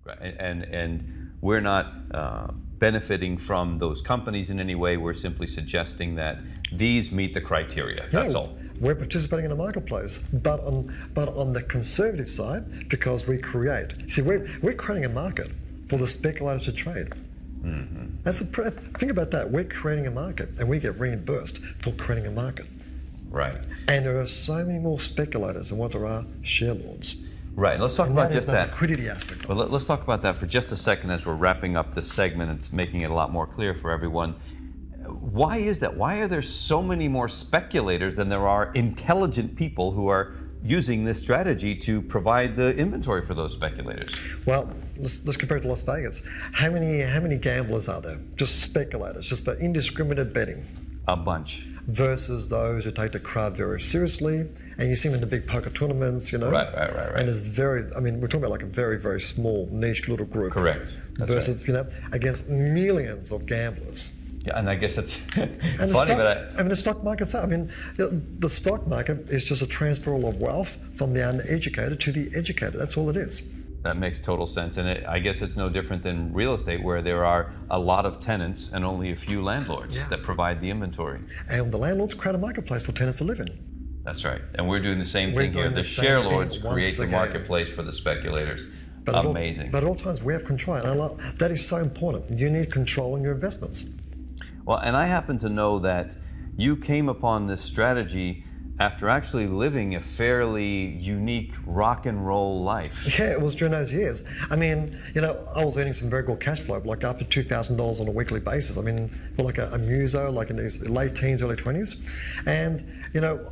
Right. And we're not benefiting from those companies in any way. We're simply suggesting that these meet the criteria. That's all. We're participating in the marketplace, but on the conservative side, because we create. See, we're creating a market for the speculators to trade. Think about that. We're creating a market, and we get reimbursed for creating a market. Right. And there are so many more speculators than what there are share lords. Right. Let's talk about just that. The liquidity aspect. Well, let's talk about that for just a second as we're wrapping up this segment. It's making it a lot more clear for everyone. Why is that? Why are there so many more speculators than there are intelligent people who are using this strategy to provide the inventory for those speculators? Well, let's compare it to Las Vegas. How many gamblers are there? Just speculators, just for indiscriminate betting. A bunch. Versus those who take the craft very seriously, and you see them in the big poker tournaments, you know. Right. And it's we're talking about like a very, very small niche little group. Correct. That's versus, right. Against millions of gamblers. Yeah, and I guess it's funny, the stock market's up. The stock market is just a transferal of wealth from the uneducated to the educated. That's all it is. That makes total sense, and I guess it's no different than real estate, where there are a lot of tenants and only a few landlords that provide the inventory. And the landlords create a marketplace for tenants to live in. That's right, and we're doing the same thing here. The Sharelords create the marketplace for the speculators. Amazing. But at all times we have control, and that is so important. You need control in your investments. Well, and I happen to know that you came upon this strategy after actually living a fairly unique rock and roll life. Yeah, it was during those years. I was earning some very good cash flow, like up to $2,000 on a weekly basis. For like a muso, like in these late teens, early 20s. And,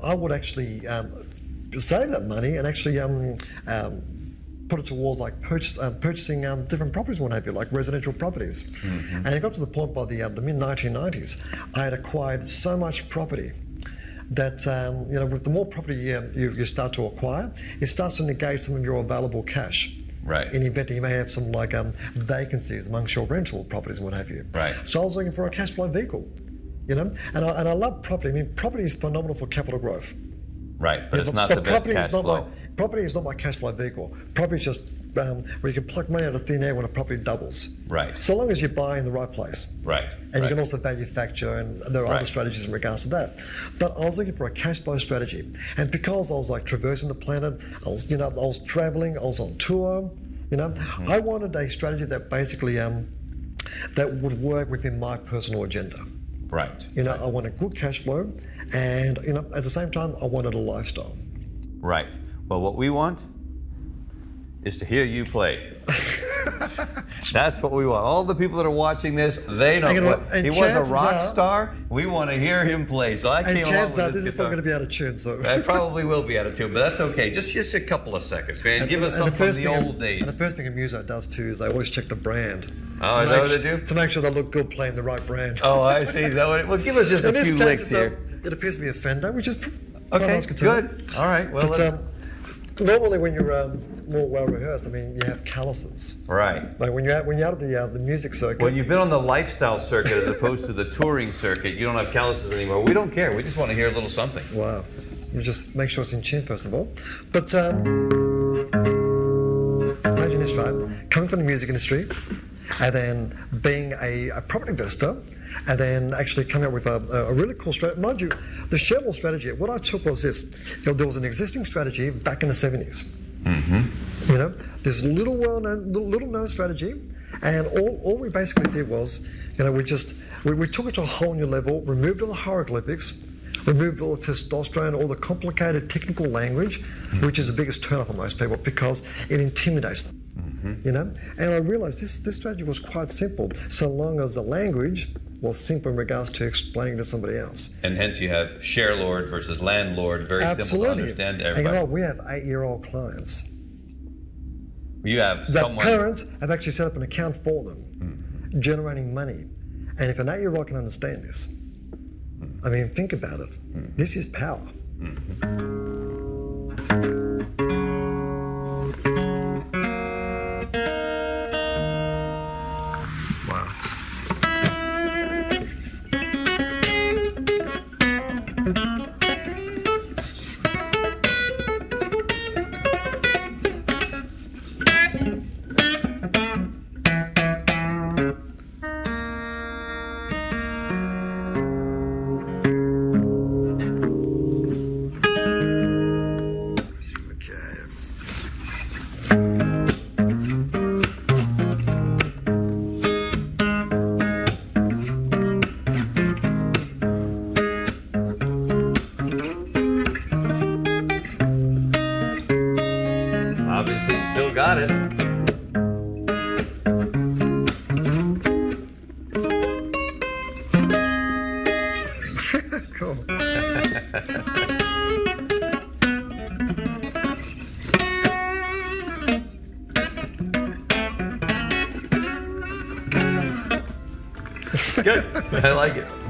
I would actually save that money and actually put it towards like purchasing different properties, what have you, like residential properties. And it got to the point by the mid-1990s, I had acquired so much property that with the more property you start to acquire, it starts to negate some of your available cash. Right. In the event that you may have some like vacancies amongst your rental properties and what have you. Right. So I was looking for a cash flow vehicle, and I love property. Property is phenomenal for capital growth. Right, but it's not the best cash flow. Property is not my cash flow vehicle. Property is just where you can pluck money out of thin air when a property doubles. Right. So long as you buy in the right place. Right. And you can also manufacture, and there are other strategies in regards to that. But I was looking for a cash flow strategy, and because I was like traversing the planet, I was traveling, I was on tour. I wanted a strategy that basically that would work within my personal agenda. Right. I wanted good cash flow, and at the same time, I wanted a lifestyle. Right. Well, what we want is to hear you play. That's what we want. All the people that are watching this, they know he was a rock star. We want to hear him play. So I came along with this is probably going to be out of tune. So I probably will be out of tune, but that's okay. Just a couple of seconds, man. Give us something from the old days. And the first thing a muso does too is they always check the brand. Oh, is that what they do? To make sure they look good playing the right brand. Oh, I see. Well, give us just a few licks here. It appears to be a Fender, which is okay. Good. All right. Well, normally when you're more well rehearsed, you have calluses. Right. Like when you're out of the music circuit. When you've been on the lifestyle circuit as opposed to the touring circuit, you don't have calluses anymore. We don't care. We just want to hear a little something. Wow. We just make sure it's in tune first of all. But imagine this, right? Coming from the music industry, and then being a property investor, and then actually coming up with a really cool strategy. Mind you, the Sharelord strategy, what I took was this. There was an existing strategy back in the 70s. This little known strategy, and all we basically did was, we took it to a whole new level, removed all the hieroglyphics, removed all the testosterone, all the complicated technical language, which is the biggest turn off on most people because it intimidates them. And I realized this strategy was quite simple, so long as the language was simple in regards to explaining to somebody else. And hence you have Sharelord versus landlord, very simple to understand to everybody. And we have 8-year-old clients. You have that parents have actually set up an account for them, generating money. And if an 8-year-old can understand this, think about it. This is power. Obviously, still got it. Cool. Good. I like it.